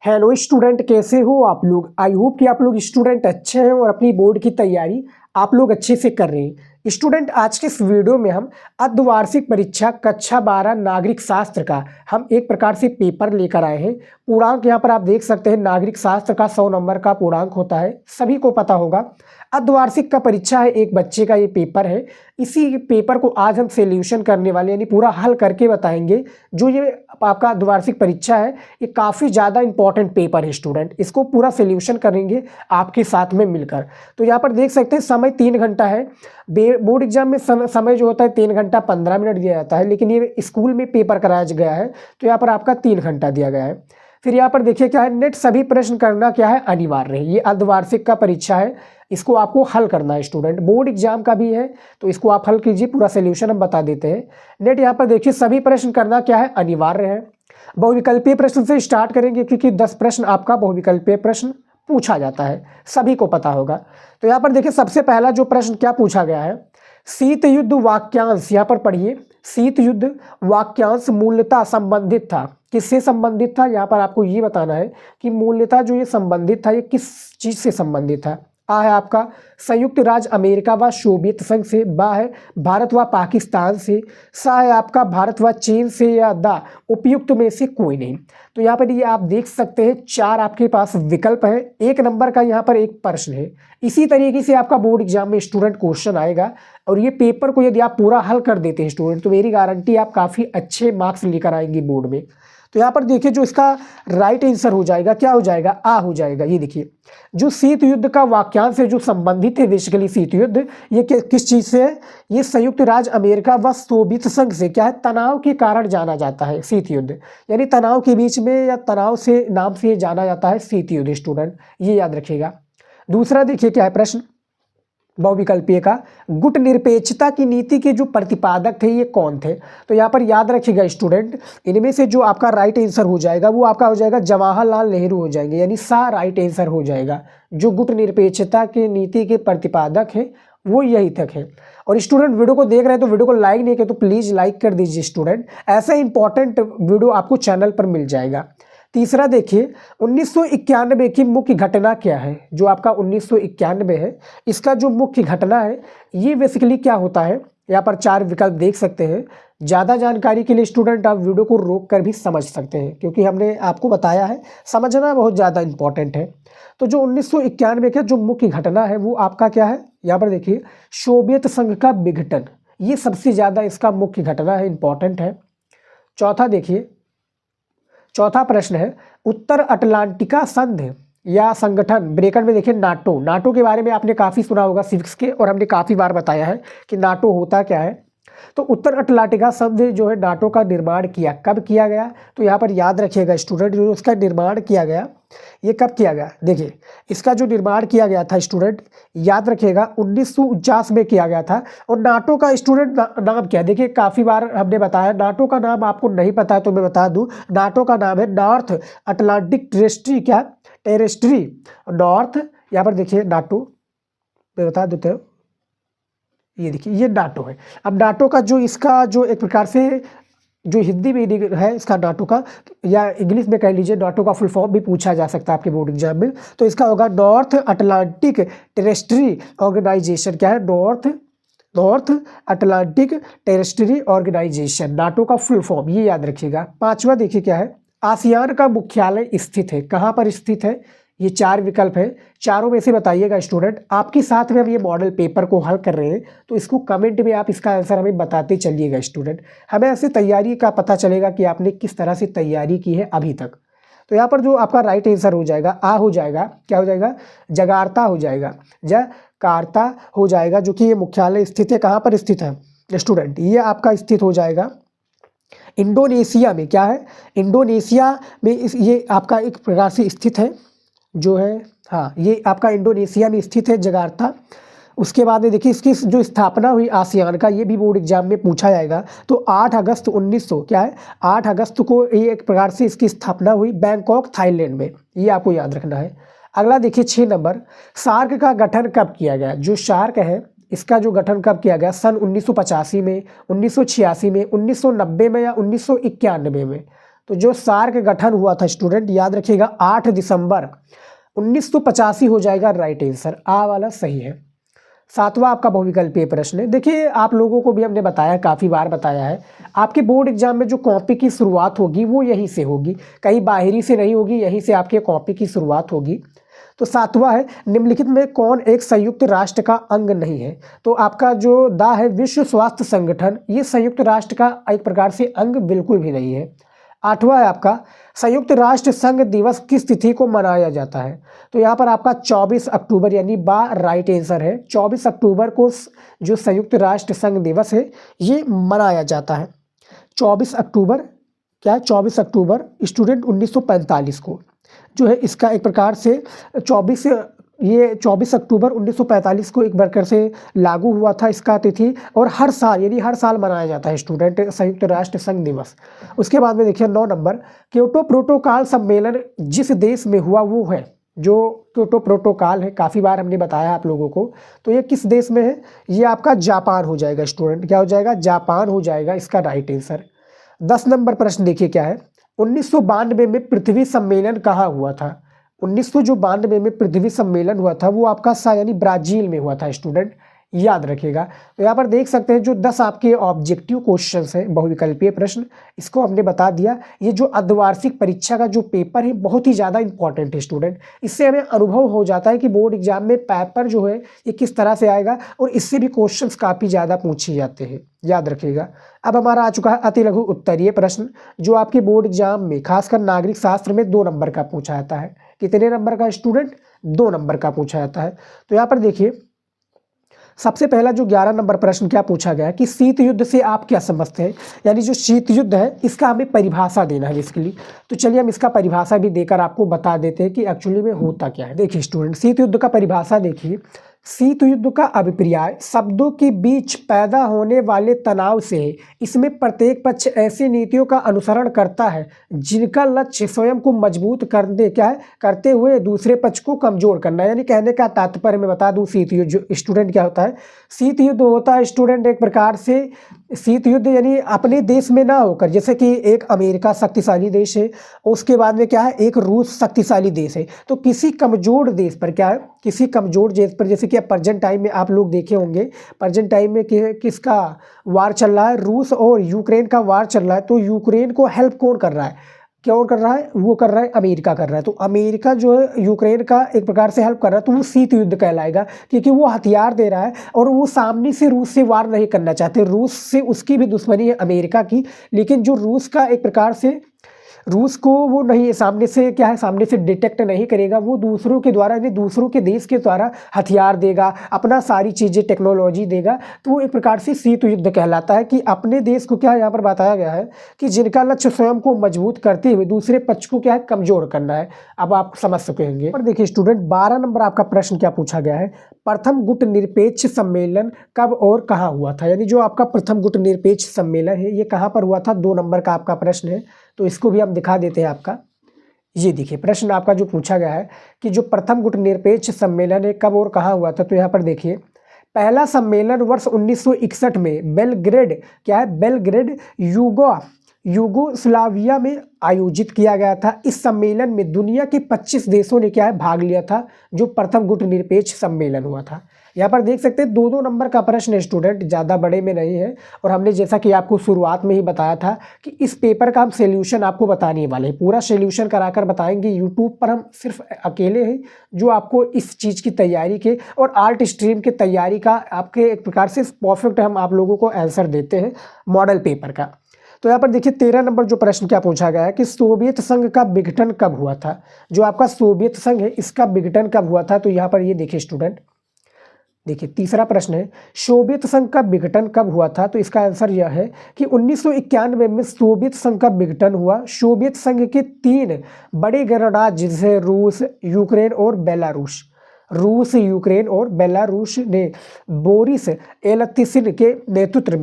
Hello student, कैसे हो आप लोग। आई होप कि आप लोग स्टूडेंट अच्छे हैं और अपनी बोर्ड की तैयारी आप लोग अच्छे से कर रहे हैं। स्टूडेंट, आज के इस वीडियो में हम अर्धवार्षिक परीक्षा कक्षा 12 नागरिक शास्त्र का हम एक प्रकार से पेपर लेकर आए हैं। पूर्णांक यहाँ पर आप देख सकते हैं, नागरिक शास्त्र का 100 नंबर का पूर्णांक होता है, सभी को पता होगा। अर्धवार्षिक का परीक्षा है, एक बच्चे का ये पेपर है। इसी पेपर को आज हम सोल्यूशन करने वाले, यानी पूरा हल करके बताएंगे। जो ये आपका अर्धवार्षिक परीक्षा है, ये काफ़ी ज़्यादा इंपॉर्टेंट पेपर है स्टूडेंट। इसको पूरा सोल्यूशन करेंगे आपके साथ में मिलकर। तो यहाँ पर देख सकते हैं, समय 3 घंटा है। बोर्ड एग्जाम में समय जो होता है 3 घंटा 15 मिनट दिया जाता है, लेकिन ये स्कूल में पेपर कराया गया है तो यहाँ पर आपका 3 घंटा दिया गया है। फिर यहाँ पर देखिए क्या है, नेट सभी प्रश्न करना क्या है, अनिवार्य है। ये अर्धवार्षिक का परीक्षा है, इसको आपको हल करना है स्टूडेंट। बोर्ड एग्जाम का भी है तो इसको आप हल कीजिए, पूरा सोल्यूशन हम बता देते हैं। नेट यहाँ पर देखिए सभी प्रश्न करना क्या है, अनिवार्य है। बहुविकल्पीय प्रश्न से स्टार्ट करेंगे क्योंकि 10 प्रश्न आपका बहुविकल्पीय प्रश्न पूछा जाता है, सभी को पता होगा। तो यहाँ पर देखिए सबसे पहला जो प्रश्न क्या पूछा गया है, शीत युद्ध वाक्यांश। यहाँ पर पढ़िए, शीत युद्ध वाक्यांश मूलतः संबंधित था। किससे संबंधित था, यहाँ पर आपको ये बताना है कि मूलतः जो ये संबंधित था, ये किस चीज़ से संबंधित था। आ है आपका संयुक्त राज्य अमेरिका व सोवियत संघ से, बा है भारत व पाकिस्तान से, सा है आपका भारत व चीन से, या दा उपयुक्त में से कोई नहीं। तो यहाँ पर ये आप देख सकते हैं 4 आपके पास विकल्प है, 1 नंबर का यहाँ पर एक प्रश्न है। इसी तरीके से आपका बोर्ड एग्जाम में स्टूडेंट क्वेश्चन आएगा और ये पेपर को यदि आप पूरा हल कर देते हैं स्टूडेंट, तो मेरी गारंटी आप काफ़ी अच्छे मार्क्स लेकर आएंगे बोर्ड में। तो यहाँ पर देखिए जो इसका राइट आंसर हो जाएगा, क्या हो जाएगा, आ हो जाएगा। ये देखिए जो शीत युद्ध का वाक्यांश है जो संबंधित है, बेसिकली शीत युद्ध ये किस चीज़ से है, ये संयुक्त राज्य अमेरिका व सोवियत संघ से क्या है, तनाव के कारण जाना जाता है शीत युद्ध, यानी तनाव के बीच में या तनाव से नाम से जाना जाता है शीत युद्ध स्टूडेंट, ये याद रखिएगा। दूसरा देखिए क्या है प्रश्न बहुविकल्पीय का, गुट निरपेक्षता की नीति के जो प्रतिपादक थे ये कौन थे। तो यहाँ पर याद रखिएगा स्टूडेंट, इनमें से जो आपका राइट आंसर हो जाएगा वो आपका हो जाएगा जवाहरलाल नेहरू हो जाएंगे, यानी सा राइट आंसर हो जाएगा। जो गुट निरपेक्षता की नीति के प्रतिपादक है वो यही तक है। और स्टूडेंट वीडियो को देख रहे हैं तो वीडियो को लाइक नहीं किया तो प्लीज़ लाइक कर दीजिए स्टूडेंट, ऐसे इंपॉर्टेंट वीडियो आपको चैनल पर मिल जाएगा। तीसरा देखिए 1991 की मुख्य घटना क्या है। जो आपका 1991 है, इसका जो मुख्य घटना है ये बेसिकली क्या होता है, यहाँ पर 4 विकल्प देख सकते हैं। ज़्यादा जानकारी के लिए स्टूडेंट आप वीडियो को रोक कर भी समझ सकते हैं, क्योंकि हमने आपको बताया है, समझना बहुत ज़्यादा इंपॉर्टेंट है। तो जो 1991 का जो मुख्य घटना है वो आपका क्या है, यहाँ पर देखिए सोवियत संघ का विघटन, ये सबसे ज़्यादा इसका मुख्य घटना है, इंपॉर्टेंट है। चौथा देखिए, चौथा प्रश्न है उत्तर अटलांटिका संधि या संगठन, ब्रैकेट में देखिए नाटो। नाटो के बारे में आपने काफ़ी सुना होगा सिविक्स के, और हमने काफ़ी बार बताया है कि नाटो होता क्या है। तो उत्तर अटलांटिका संधि जो है नाटो का निर्माण किया, कब किया गया, तो यहाँ पर याद रखिएगा स्टूडेंट, जो उसका निर्माण किया गया ये कब किया गया। देखिए इसका जो निर्माण किया गया था स्टूडेंट, याद रखिएगा 1949 में किया गया था। और नाटो का स्टूडेंट नाम क्या है, देखिए काफ़ी बार हमने बताया, नाटो का नाम आपको नहीं पता है तो मैं बता दूं, नाटो का नाम है नॉर्थ अटलांटिक टेरिटरी, क्या टेरिटरी नॉर्थ, यहाँ पर देखिए नाटो मैं बता देते हो, ये देखिए ये नाटो है। अब नाटो का जो इसका जो एक प्रकार से जो हिंदी में है इसका नाटो का, या इंग्लिश में कह लीजिए नाटो का फुल फॉर्म भी पूछा जा सकता है आपके बोर्ड एग्जाम में, तो इसका होगा नॉर्थ अटलांटिक टेरिटरी ऑर्गेनाइजेशन। क्या है, north Atlantic territory organisation, NATO का फुल फॉर्म, ये याद रखिएगा। 5वां देखिए क्या है, आसियान का मुख्यालय स्थित है, कहाँ पर स्थित है, ये 4 विकल्प है, चारों में से बताइएगा स्टूडेंट। आपके साथ में हम ये मॉडल पेपर को हल कर रहे हैं तो इसको कमेंट में आप इसका आंसर हमें बताते चलिएगा स्टूडेंट, हमें ऐसे तैयारी का पता चलेगा कि आपने किस तरह से तैयारी की है अभी तक। तो यहाँ पर जो आपका राइट आंसर हो जाएगा, आ हो जाएगा, क्या हो जाएगा, जकार्ता हो जाएगा, जकार्ता हो जाएगा, जो कि ये मुख्यालय स्थित है, कहाँ पर स्थित है स्टूडेंट, ये आपका स्थित हो जाएगा इंडोनेशिया में। क्या है, इंडोनेशिया में ये आपका एक प्रकार से स्थित है जो है, हाँ ये आपका इंडोनेशिया में स्थित है जकार्ता। उसके बाद में देखिए इसकी जो स्थापना हुई आसियान का, ये भी बोर्ड एग्जाम में पूछा जाएगा। तो 8 अगस्त 1900 क्या है, 8 अगस्त को ये एक प्रकार से इसकी स्थापना हुई बैंकॉक थाईलैंड में, ये आपको याद रखना है। अगला देखिए 6 नंबर, सार्क का गठन कब किया गया। जो सार्क है इसका जो गठन कब किया गया, सन 1985 में, 1986 में, 1990 में या 1991 में। तो जो सार्क गठन हुआ था स्टूडेंट, याद रखिएगा 8 दिसंबर 1985 हो जाएगा राइट आंसर, आ वाला सही है। 7वां आपका बहुविकल्पीय प्रश्न है। देखिए आप लोगों को भी हमने बताया, काफ़ी बार बताया है, आपके बोर्ड एग्जाम में जो कॉपी की शुरुआत होगी वो यहीं से होगी, कहीं बाहरी से नहीं होगी, यहीं से आपके कॉपी की शुरुआत होगी। तो 7वां है, निम्नलिखित में कौन एक संयुक्त राष्ट्र का अंग नहीं है? तो आपका जो दा है विश्व स्वास्थ्य संगठन, ये संयुक्त राष्ट्र का एक प्रकार से अंग बिल्कुल भी नहीं है। 8वां है आपका, संयुक्त राष्ट्र संघ दिवस किस तिथि को मनाया जाता है? तो यहाँ पर आपका 24 अक्टूबर यानी बा राइट आंसर है। 24 अक्टूबर को जो संयुक्त राष्ट्र संघ दिवस है ये मनाया जाता है। 24 अक्टूबर क्या है? 24 अक्टूबर स्टूडेंट 1945 को जो है इसका एक प्रकार से 24 अक्टूबर 1945 को एक प्रकार से लागू हुआ था इसका तिथि, और हर साल यानी हर साल मनाया जाता है स्टूडेंट संयुक्त राष्ट्र संघ दिवस। उसके बाद में देखिए 9 नंबर, क्योटो प्रोटोकॉल सम्मेलन जिस देश में हुआ वो है, जो क्योटो प्रोटोकॉल है काफ़ी बार हमने बताया आप लोगों को, तो ये किस देश में है? ये आपका जापान हो जाएगा स्टूडेंट, क्या हो जाएगा? जापान हो जाएगा इसका राइट आंसर। 10 नंबर प्रश्न देखिए क्या है, 1992 में पृथ्वी सम्मेलन कहाँ हुआ था? 1992 में पृथ्वी सम्मेलन हुआ था वो आपका यानी ब्राजील में हुआ था स्टूडेंट, याद रखिएगा। तो यहाँ पर देख सकते हैं जो 10 आपके ऑब्जेक्टिव क्वेश्चंस हैं, बहुविकल्पीय प्रश्न, इसको हमने बता दिया। ये जो अर्धवार्षिक परीक्षा का जो पेपर है बहुत ही ज़्यादा इंपॉर्टेंट है स्टूडेंट, इससे हमें अनुभव हो जाता है कि बोर्ड एग्जाम में पेपर जो है ये किस तरह से आएगा, और इससे भी क्वेश्चंस काफ़ी ज़्यादा पूछे जाते हैं, याद रखिएगा। अब हमारा आ चुका है अति लघु उत्तरीय प्रश्न, जो आपके बोर्ड एग्जाम में खासकर नागरिक शास्त्र में 2 नंबर का पूछा जाता है। कितने नंबर का स्टूडेंट? 2 नंबर का पूछा जाता है। तो यहाँ पर देखिए सबसे पहला जो 11 नंबर प्रश्न क्या पूछा गया है कि शीत युद्ध से आप क्या समझते हैं, यानी जो शीत युद्ध है इसका हमें परिभाषा देना है बेसिकली। तो चलिए हम इसका परिभाषा भी देकर आपको बता देते हैं कि एक्चुअली में होता क्या है। देखिए स्टूडेंट, शीत युद्ध का परिभाषा देखिए, शीत युद्ध का अभिप्राय शब्दों के बीच पैदा होने वाले तनाव से है। इसमें प्रत्येक पक्ष ऐसी नीतियों का अनुसरण करता है जिनका लक्ष्य स्वयं को मजबूत करते हुए दूसरे पक्ष को कमजोर करना। यानी कहने का तात्पर्य मैं बता दूं, शीत युद्ध जो स्टूडेंट क्या होता है, शीत युद्ध होता है स्टूडेंट एक प्रकार से, शीत युद्ध यानी अपने देश में ना होकर, जैसे कि एक अमेरिका शक्तिशाली देश है, उसके बाद में क्या है एक रूस शक्तिशाली देश है, तो किसी कमजोर देश पर क्या है, किसी कमजोर देश पर, जैसे कि प्रेजेंट टाइम में आप लोग देखे होंगे, प्रेजेंट टाइम में किसका वार चल रहा है? रूस और यूक्रेन का वार चल रहा है। तो यूक्रेन को हेल्प कौन कर रहा है? कौन कर रहा है? वो कर रहा है अमेरिका कर रहा है। तो अमेरिका जो है यूक्रेन का एक प्रकार से हेल्प कर रहा है, तो वो शीत युद्ध कहलाएगा, क्योंकि वो हथियार दे रहा है और वो सामने से रूस से वार नहीं करना चाहते। रूस से उसकी भी दुश्मनी है अमेरिका की, लेकिन जो रूस का एक प्रकार से, रूस को वो नहीं सामने से क्या है, सामने से डिटेक्ट नहीं करेगा, वो दूसरों के द्वारा यानी दूसरों के देश के द्वारा हथियार देगा, अपना सारी चीज़ें टेक्नोलॉजी देगा। तो वो एक प्रकार से शीत युद्ध कहलाता है कि अपने देश को क्या यहाँ पर बताया गया है कि जिनका लक्ष्य स्वयं को मजबूत करते हुए दूसरे पक्ष को क्या है कमजोर करना है। अब आप समझ सकेंगे। पर देखिए स्टूडेंट 12 नंबर आपका प्रश्न क्या पूछा गया है, प्रथम गुट निरपेक्ष सम्मेलन कब और कहाँ हुआ था? यानी जो आपका प्रथम गुट निरपेक्ष सम्मेलन है ये कहाँ पर हुआ था? 2 नंबर का आपका प्रश्न है, तो इसको भी हम दिखा देते हैं आपका। ये देखिए प्रश्न आपका जो पूछा गया है कि जो प्रथम गुट निरपेक्ष सम्मेलन है कब और कहाँ हुआ था, तो यहाँ पर देखिए पहला सम्मेलन वर्ष 1961 में बेलग्रेड क्या है, बेलग्रेड यूगोस्लाविया में आयोजित किया गया था। इस सम्मेलन में दुनिया के 25 देशों ने क्या है भाग लिया था, जो प्रथम गुट निरपेक्ष सम्मेलन हुआ था। यहाँ पर देख सकते हैं 2-2 नंबर का प्रश्न है स्टूडेंट, ज़्यादा बड़े में नहीं है। और हमने जैसा कि आपको शुरुआत में ही बताया था कि इस पेपर का हम सोल्यूशन आपको बताने वाले हैं, पूरा सोल्यूशन कराकर बताएंगे। यूट्यूब पर हम सिर्फ अकेले हैं जो आपको इस चीज़ की तैयारी के और आर्ट स्ट्रीम की तैयारी का आपके एक प्रकार से परफेक्ट हम आप लोगों को आंसर देते हैं मॉडल पेपर का। तो यहाँ पर देखिए 13 नंबर जो प्रश्न क्या पूछा गया है कि सोवियत संघ का विघटन कब हुआ था? जो आपका सोवियत संघ है इसका विघटन कब हुआ था? तो यहाँ पर ये देखिए स्टूडेंट, देखिए तीसरा प्रश्न है सोवियत संघ का विघटन कब हुआ था? तो इसका आंसर यह है कि 1991 में सोवियत संघ का विघटन हुआ। सोवियत संघ के 3 बड़े गणराज्य जैसे रूस, यूक्रेन और बेलारूस, रूस, यूक्रेन और बेलारूस ने बोरिस एल्त्सिन के नेतृत्व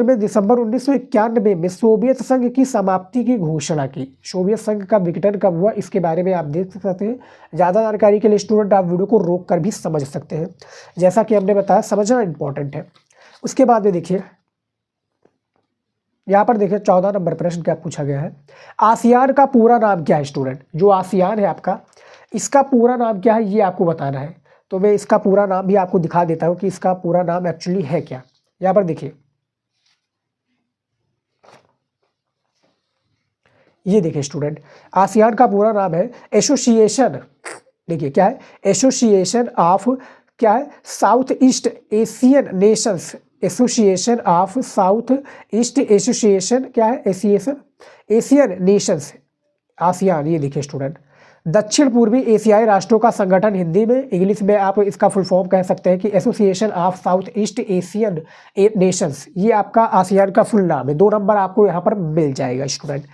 में दिसंबर 1991 में सोवियत संघ की समाप्ति की घोषणा की। सोवियत संघ का विघटन कब हुआ इसके बारे में आप देख सकते हैं। ज़्यादा जानकारी के लिए स्टूडेंट आप वीडियो को रोक कर भी समझ सकते हैं, जैसा कि हमने बताया समझना इंपॉर्टेंट है। उसके बाद में देखिए यहाँ पर देखिए 14 नंबर प्रश्न क्या पूछा गया है, आसियान का पूरा नाम क्या है स्टूडेंट। जो आसियान है आपका, इसका पूरा नाम क्या है ये आपको बताना है। तो मैं इसका पूरा नाम भी आपको दिखा देता हूँ कि इसका पूरा नाम एक्चुअली है क्या। यहाँ पर देखिए, ये देखिए स्टूडेंट, आसियान का पूरा नाम है एसोसिएशन, देखिए क्या है, एसोसिएशन ऑफ क्या है, south east Asian Nations, association of south east association क्या है, एशिएशन एशियन नेशंस, आसियान। ये देखिए स्टूडेंट, दक्षिण पूर्वी एशियाई राष्ट्रों का संगठन, हिंदी में इंग्लिश में आप इसका फुल फॉर्म कह सकते हैं कि association of south east Asian Nations, ये आपका आसियान का फुल नाम है। 2 नंबर आपको यहाँ पर मिल जाएगा स्टूडेंट।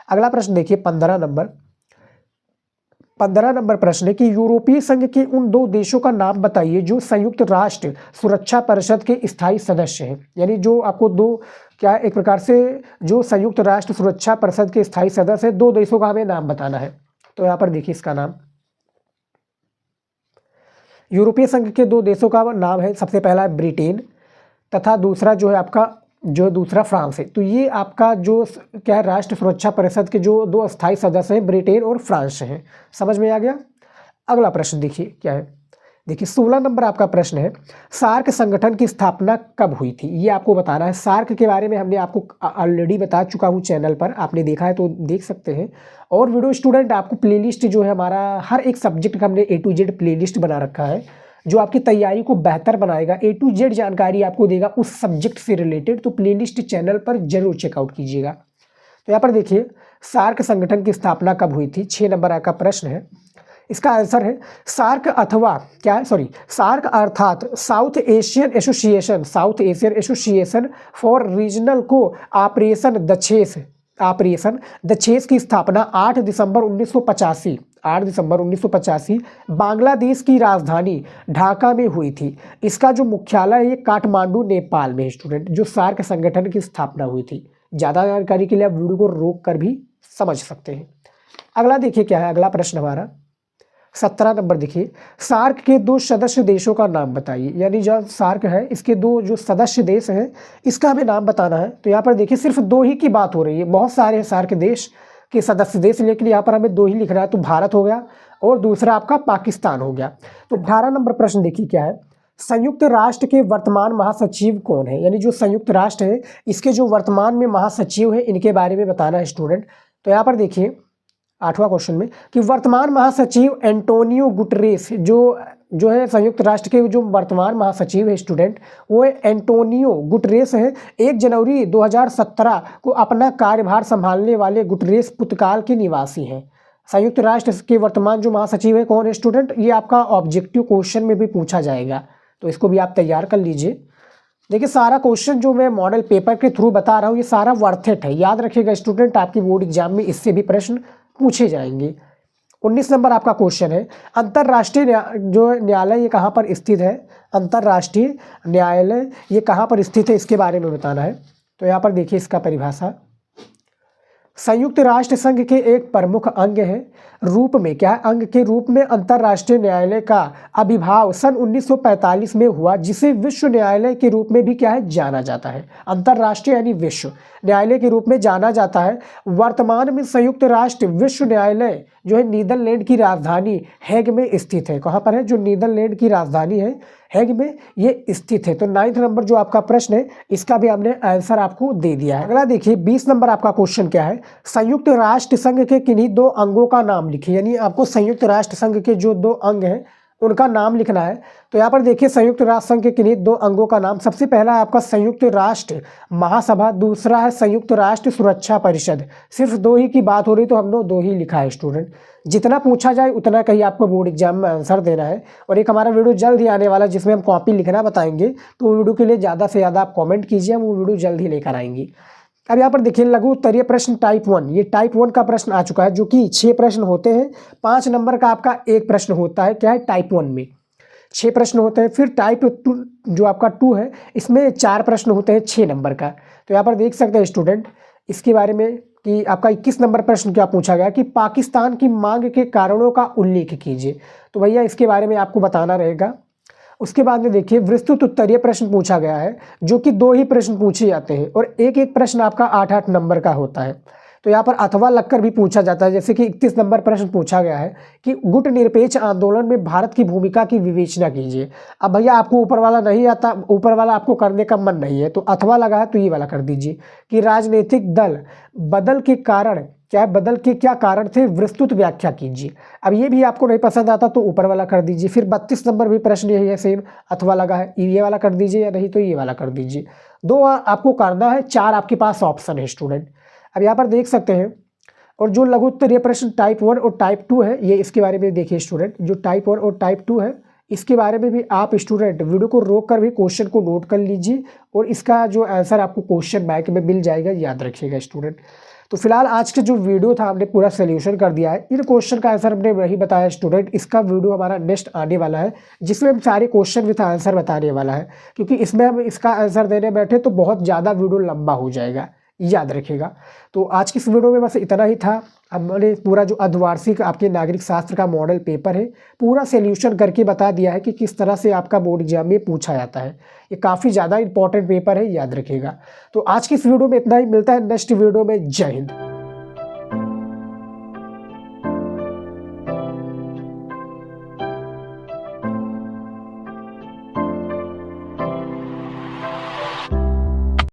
अगला प्रश्न देखिए 15 नंबर प्रश्न है कि यूरोपीय संघ के उन 2 देशों का नाम बताइए जो संयुक्त राष्ट्र सुरक्षा परिषद के स्थायी सदस्य हैं। यानी जो आपको 2 क्या एक प्रकार से जो संयुक्त राष्ट्र सुरक्षा परिषद के स्थायी सदस्य है, 2 देशों का हमें नाम बताना है। तो यहाँ पर देखिए इसका नाम, यूरोपीय संघ के 2 देशों का नाम है, सबसे पहला है ब्रिटेन तथा दूसरा जो है आपका दूसरा फ्रांस है। तो ये आपका जो क्या है, राष्ट्र सुरक्षा परिषद के जो 2 अस्थायी सदस्य हैं, ब्रिटेन और फ्रांस हैं। समझ में आ गया। अगला प्रश्न देखिए क्या है, देखिए 16 नंबर आपका प्रश्न है, सार्क संगठन की स्थापना कब हुई थी, ये आपको बताना है। सार्क के बारे में हमने आपको ऑलरेडी बता चुका हूँ चैनल पर, आपने देखा है तो देख सकते हैं। और वीडियो स्टूडेंट आपको प्लेलिस्ट जो है हमारा, हर एक सब्जेक्ट का हमने A to Z प्लेलिस्ट बना रखा है, जो आपकी तैयारी को बेहतर बनाएगा, A to Z जानकारी आपको देगा उस सब्जेक्ट से रिलेटेड। तो प्लेलिस्ट चैनल पर जरूर चेकआउट कीजिएगा। तो यहाँ पर देखिए, सार्क संगठन की स्थापना कब हुई थी, 6 नंबर आपका प्रश्न है। इसका आंसर है सार्क अथवा क्या है, सॉरी, सार्क अर्थात south Asian association, south Asian association for regional को ऑपरेशन दक्षेस की स्थापना 8 दिसंबर 1985 बांग्लादेश की राजधानी ढाका में हुई थी। इसका जो मुख्यालय है ये काठमांडू नेपाल में है स्टूडेंट, जो सार्क संगठन की स्थापना हुई थी। ज़्यादा जानकारी के लिए आप वीडियो को रोक कर भी समझ सकते हैं। अगला देखिए क्या है, अगला प्रश्न हमारा 17 नंबर देखिए, सार्क के 2 सदस्य देशों का नाम बताइए। यानी जो सार्क है इसके 2 जो सदस्य देश हैं इसका हमें नाम बताना है। तो यहाँ पर देखिए सिर्फ 2 ही की बात हो रही है, बहुत सारे हैं सार्क देश के सदस्य देश, लेकिन यहाँ पर हमें 2 ही लिखना है। तो भारत हो गया और दूसरा आपका पाकिस्तान हो गया। तो 18 नंबर प्रश्न देखिए क्या है, संयुक्त राष्ट्र के वर्तमान महासचिव कौन है। यानी जो संयुक्त राष्ट्र है इसके जो वर्तमान में महासचिव है इनके बारे में बताना है स्टूडेंट। तो यहाँ पर देखिए 8वां क्वेश्चन में कि वर्तमान महासचिव एंटोनियो गुटरेस, जो है संयुक्त राष्ट्र के जो वर्तमान महासचिव है स्टूडेंट, वो एंटोनियो गुटरेस है। 1 जनवरी 2017 को अपना कार्यभार संभालने वाले गुटरेस पुर्तगाल के निवासी हैं। संयुक्त राष्ट्र के वर्तमान जो महासचिव है कौन है स्टूडेंट, ये आपका ऑब्जेक्टिव क्वेश्चन में भी पूछा जाएगा, तो इसको भी आप तैयार कर लीजिए। देखिए सारा क्वेश्चन जो मैं मॉडल पेपर के थ्रू बता रहा हूँ ये सारा वर्थ इट है, याद रखिएगा स्टूडेंट, आपकी बोर्ड एग्जाम में इससे भी प्रश्न पूछे जाएंगे। 19 नंबर आपका क्वेश्चन है, अंतर्राष्ट्रीय जो न्यायालय ये कहाँ पर स्थित है, अंतर्राष्ट्रीय न्यायालय ये कहाँ पर स्थित है इसके बारे में बताना है। तो यहाँ पर देखिए इसका परिभाषा, संयुक्त राष्ट्र संघ के एक प्रमुख अंग है रूप में, क्या है, अंग के रूप में अंतर्राष्ट्रीय न्यायालय का आविर्भाव सन 1945 में हुआ, जिसे विश्व न्यायालय के रूप में भी क्या है जाना जाता है। अंतर्राष्ट्रीय यानी विश्व न्यायालय के रूप में जाना जाता है। वर्तमान में संयुक्त राष्ट्र विश्व न्यायालय जो है नीदरलैंड की राजधानी हेग में स्थित है। कहाँ पर है, जो नीदरलैंड की राजधानी है हेग में ये स्थित है। तो 9 नंबर जो आपका प्रश्न है इसका भी हमने आंसर आपको दे दिया है। अगला देखिए 20 नंबर आपका क्वेश्चन क्या है, संयुक्त राष्ट्र संघ के किन्हीं 2 अंगों का नाम लिखिए। यानी आपको संयुक्त राष्ट्र संघ के जो 2 अंग हैं उनका नाम लिखना है। तो यहाँ पर देखिए संयुक्त राष्ट्र संघ के किन्हीं 2 अंगों का नाम, सबसे पहला है आपका संयुक्त राष्ट्र महासभा, दूसरा है संयुक्त राष्ट्र सुरक्षा परिषद। सिर्फ 2 ही की बात हो रही तो हमने 2 ही लिखा है स्टूडेंट। जितना पूछा जाए उतना कहीं आपको बोर्ड एग्जाम में आंसर देना है। और एक हमारा वीडियो जल्द ही आने वाला है जिसमें हम कॉपी लिखना बताएंगे, तो वीडियो के लिए ज़्यादा से ज़्यादा आप कॉमेंट कीजिए, हम वो वीडियो जल्द ही लेकर आएंगे। अब यहाँ पर देखिए लघु उत्तरीय प्रश्न टाइप 1, ये टाइप 1 का प्रश्न आ चुका है, जो कि 6 प्रश्न होते हैं। 5 नंबर का आपका एक प्रश्न होता है, क्या है, टाइप 1 में 6 प्रश्न होते हैं। फिर टाइप 2 जो आपका 2 है इसमें 4 प्रश्न होते हैं 6 नंबर का। तो यहाँ पर देख सकते हैं स्टूडेंट इसके बारे में कि आपका 21 नंबर प्रश्न क्या पूछा गया कि पाकिस्तान की मांग के कारणों का उल्लेख कीजिए। तो भैया इसके बारे में आपको बताना रहेगा। उसके बाद में देखिए विस्तृत उत्तरीय प्रश्न पूछा गया है, जो कि 2 ही प्रश्न पूछे जाते हैं और एक एक प्रश्न आपका 8-8 नंबर का होता है। तो यहाँ पर अथवा लगकर भी पूछा जाता है, जैसे कि 31 नंबर प्रश्न पूछा गया है कि गुट निरपेक्ष आंदोलन में भारत की भूमिका की विवेचना कीजिए। अब भैया आपको ऊपर वाला नहीं आता, ऊपर वाला आपको करने का मन नहीं है, तो अथवा लगा है तो ये वाला कर दीजिए कि राजनीतिक दल बदल के कारण बदल के क्या कारण थे, विस्तृत व्याख्या कीजिए। अब ये भी आपको नहीं पसंद आता तो ऊपर वाला कर दीजिए। फिर 32 नंबर भी प्रश्न यही है, सेम अथवा लगा है, ये वाला कर दीजिए या नहीं तो ये वाला कर दीजिए। 2 आपको करना है, 4 आपके पास ऑप्शन है स्टूडेंट। अब यहाँ पर देख सकते हैं, और जो लघु उत्तरीय प्रश्न टाइप 1 और टाइप 2 है, ये इसके बारे में देखिए स्टूडेंट। जो टाइप 1 और टाइप 2 है इसके बारे में भी आप स्टूडेंट वीडियो को रोक कर भी क्वेश्चन को नोट कर लीजिए और इसका जो आंसर आपको क्वेश्चन बैंक में मिल जाएगा, याद रखिएगा स्टूडेंट। तो फिलहाल आज के जो वीडियो था हमने पूरा सोल्यूशन कर दिया है। इन क्वेश्चन का आंसर हमने वही बताया स्टूडेंट। इसका वीडियो हमारा नेक्स्ट आने वाला है जिसमें हम सारे क्वेश्चन विद आंसर बताने वाला है, क्योंकि इसमें हम इसका आंसर देने बैठे तो बहुत ज़्यादा वीडियो लंबा हो जाएगा, याद रखिएगा। तो आज की इस वीडियो में बस इतना ही था। हमने पूरा जो अर्धवार्षिक आपके नागरिक शास्त्र का मॉडल पेपर है पूरा सोल्यूशन करके बता दिया है कि किस तरह से आपका बोर्ड एग्जाम में पूछा जाता है। ये काफ़ी ज़्यादा इंपॉर्टेंट पेपर है, याद रखिएगा। तो आज की इस वीडियो में इतना ही, मिलता है नेक्स्ट वीडियो में। जय हिंद।